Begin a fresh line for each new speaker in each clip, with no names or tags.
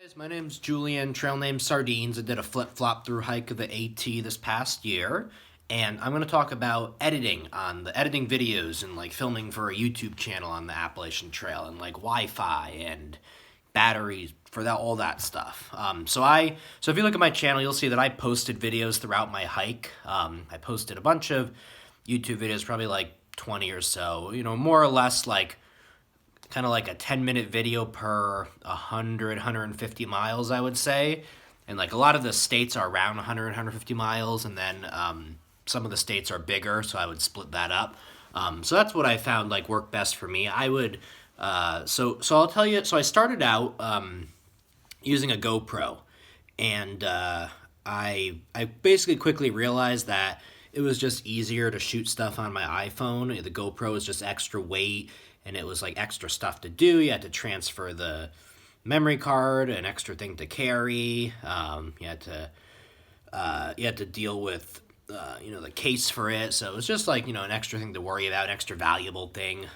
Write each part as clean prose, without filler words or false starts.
Guys, my name's Julian, trail name Sardines. I did a flip-flop through hike of the AT this past year, and I'm going to talk about editing videos and like filming for a YouTube channel on the Appalachian Trail and like Wi-Fi and batteries for that, all that stuff. So if you look at my channel, you'll see that I posted videos throughout my hike. I posted a bunch of YouTube videos, probably like 20 or so, more or less like kind of like a 10-minute video per 150 miles, I would say. And like a lot of the states are around 150 miles, and then some of the states are bigger, so I would split that up. So that's what I found like worked best for me. I would, so I'll tell you, so I started out using a GoPro, and I basically quickly realized that it was just easier to shoot stuff on my iPhone. The GoPro is just extra weight, and it was like extra stuff to do. You had to transfer the memory card, an extra thing to carry. You had to deal with the case for it. So it was just like an extra thing to worry about, an extra valuable thing.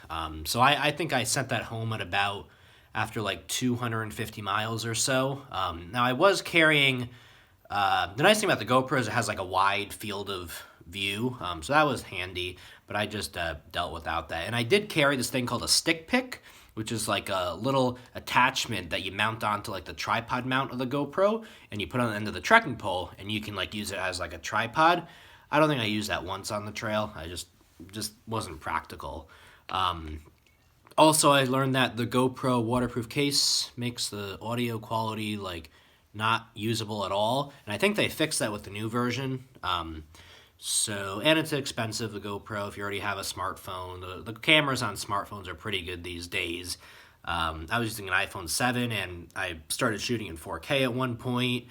So I think I sent that home at about after like 250 miles or so. Now I was carrying. The nice thing about the GoPro is it has like a wide field of view, so that was handy, but I just dealt without that. And I did carry this thing called a stick pick, which is like a little attachment that you mount onto like the tripod mount of the GoPro, and you put on the end of the trekking pole, and you can like use it as like a tripod. I don't think I used that once on the trail. I just wasn't practical. Also, I learned that the GoPro waterproof case makes the audio quality like not usable at all, and I think they fixed that with the new version. And it's expensive, the GoPro, if you already have a smartphone. The cameras on smartphones are pretty good these days. I was using an iPhone 7, and I started shooting in 4K at one point.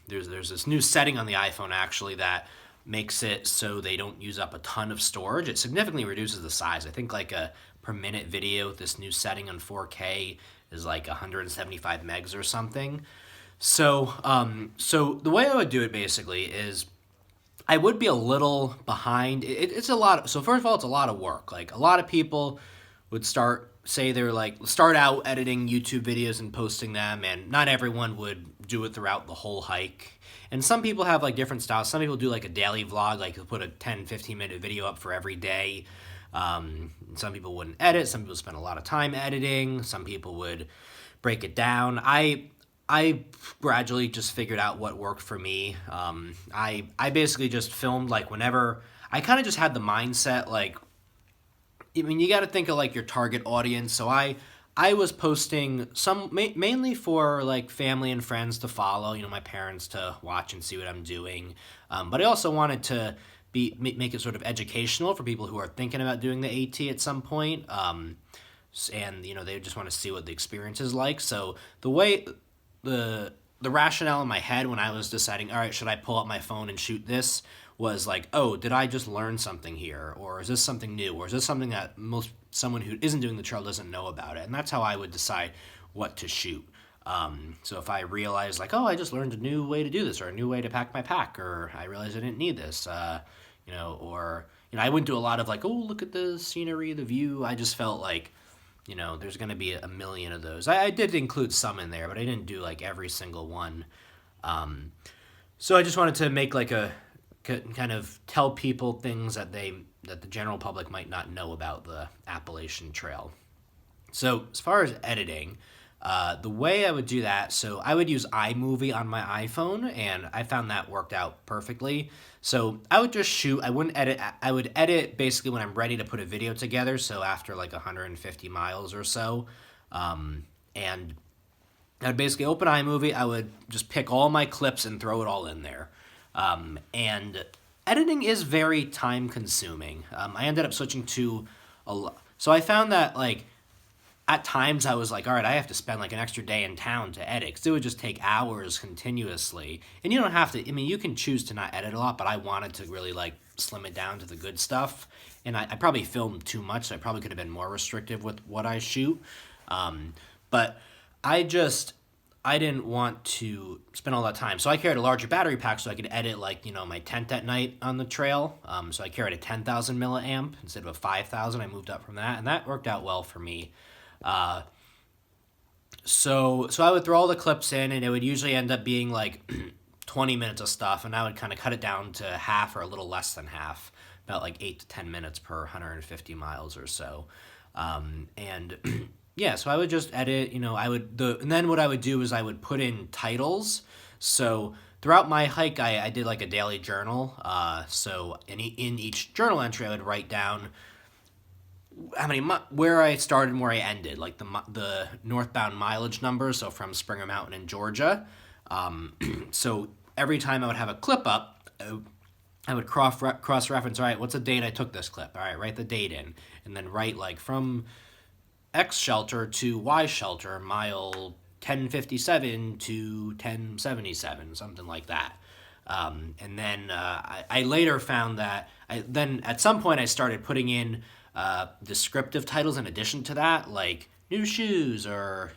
There's this new setting on the iPhone, actually, that makes it so they don't use up a ton of storage. It significantly reduces the size. I think like a per minute video with this new setting on 4K is like 175 megs or something. So the way I would do it basically is I would be a little behind. It's a lot. So first of all, it's a lot of work. Like a lot of people would start out editing YouTube videos and posting them, and not everyone would do it throughout the whole hike. And some people have like different styles. Some people do like a daily vlog, like they'll put a 10-15 minute video up for every day. Some people wouldn't edit. Some people spend a lot of time editing. Some people would break it down. I gradually just figured out what worked for me. I basically just filmed like whenever I kind of just had the mindset like, I mean, you got to think of like your target audience. So I was posting mainly for like family and friends to follow, my parents to watch and see what I'm doing. But I also wanted to make it sort of educational for people who are thinking about doing the AT at some point. And they just want to see what the experience is like. So the rationale in my head when I was deciding, all right, should I pull up my phone and shoot this, was like, oh, did I just learn something here? Or is this something new? Or is this something that someone who isn't doing the trail doesn't know about it? And that's how I would decide what to shoot. So if I realized like, oh, I just learned a new way to do this, or a new way to pack my pack, or I realized I didn't need this, I wouldn't do a lot of like, oh, look at the scenery, the view. I just felt like, there's going to be a million of those. I did include some in there, but I didn't do like every single one. So I just wanted to make like kind of tell people things that the general public might not know about the Appalachian Trail. So as far as editing, the way I would do that, so I would use iMovie on my iPhone, and I found that worked out perfectly. So I would just shoot. I wouldn't edit. I would edit basically when I'm ready to put a video together, so after like 150 miles or so. And I would basically open iMovie. I would just pick all my clips and throw it all in there. And editing is very time consuming. I ended up switching to a lot. So I found that like, at times I was like, all right, I have to spend like an extra day in town to edit, because it would just take hours continuously. And you don't have to, you can choose to not edit a lot, but I wanted to really like slim it down to the good stuff. And I probably filmed too much, so I probably could have been more restrictive with what I shoot. But I didn't want to spend all that time. So I carried a larger battery pack so I could edit like, my tent at night on the trail. So I carried a 10,000 milliamp instead of a 5,000. I moved up from that, and that worked out well for me. So I would throw all the clips in, and it would usually end up being like 20 minutes of stuff, and I would kind of cut it down to half or a little less than half, about like 8 to 10 minutes per 150 miles or so. And yeah, so I would just edit, and then what I would do is I would put in titles. So throughout my hike, I did like a daily journal. So in each journal entry, I would write down where I started and where I ended, like the northbound mileage number. So from Springer Mountain in Georgia. So every time I would have a clip up, I would cross reference. All right, what's the date I took this clip? All right, write the date in, and then write like from X shelter to Y shelter, mile 1057 to 1077, something like that. And then I later found that then at some point I started putting in descriptive titles in addition to that, like new shoes, or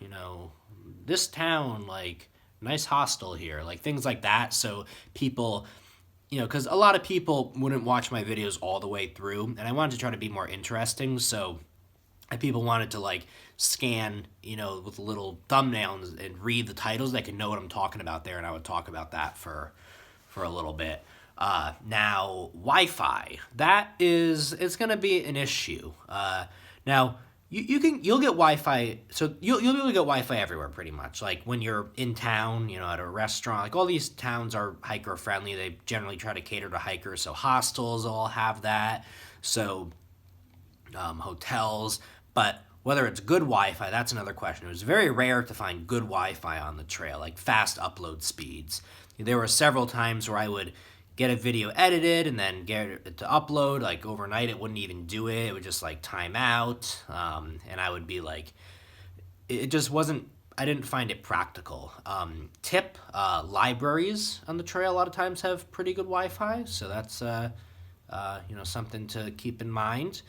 this town, like nice hostel here, like things like that. So people, because a lot of people wouldn't watch my videos all the way through, and I wanted to try to be more interesting. So if people wanted to like scan, with a little thumbnail and read the titles, they could know what I'm talking about there, and I would talk about that for a little bit. Now, Wi-Fi, it's going to be an issue. Now, you'll get Wi-Fi, so you'll be able to get Wi-Fi everywhere pretty much. Like when you're in town, at a restaurant, like all these towns are hiker friendly. They generally try to cater to hikers, so hostels all have that. So hotels, but whether it's good Wi-Fi, that's another question. It was very rare to find good Wi-Fi on the trail, like fast upload speeds. There were several times where I would get a video edited and then get it to upload, like overnight it wouldn't even do it. It would just like time out, and I would be like, it just wasn't, I didn't find it practical. Libraries on the trail a lot of times have pretty good Wi-Fi, so that's something to keep in mind.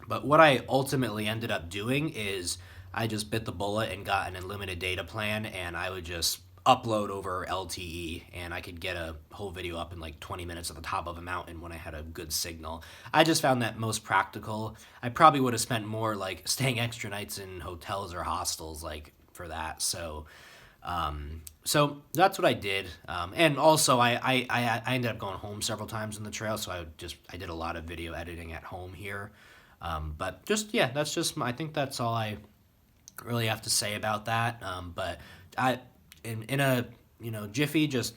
But what I ultimately ended up doing is I just bit the bullet and got an unlimited data plan, and I would just upload over LTE, and I could get a whole video up in like 20 minutes at the top of a mountain when I had a good signal. I just found that most practical. I probably would have spent more like staying extra nights in hotels or hostels like for that. So that's what I did. And also I ended up going home several times in the trail, so I did a lot of video editing at home here. But I think that's all I really have to say about that. But in a jiffy, just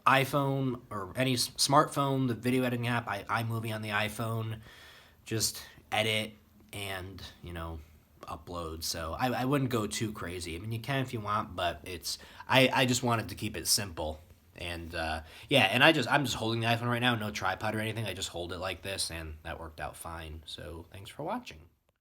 iPhone or any smartphone, the video editing app, iMovie on the iPhone, just edit and upload. So I wouldn't go too crazy. I mean, you can if you want, but I just wanted to keep it simple. And and I'm just holding the iPhone right now, no tripod or anything. I just hold it like this, and that worked out fine. So thanks for watching.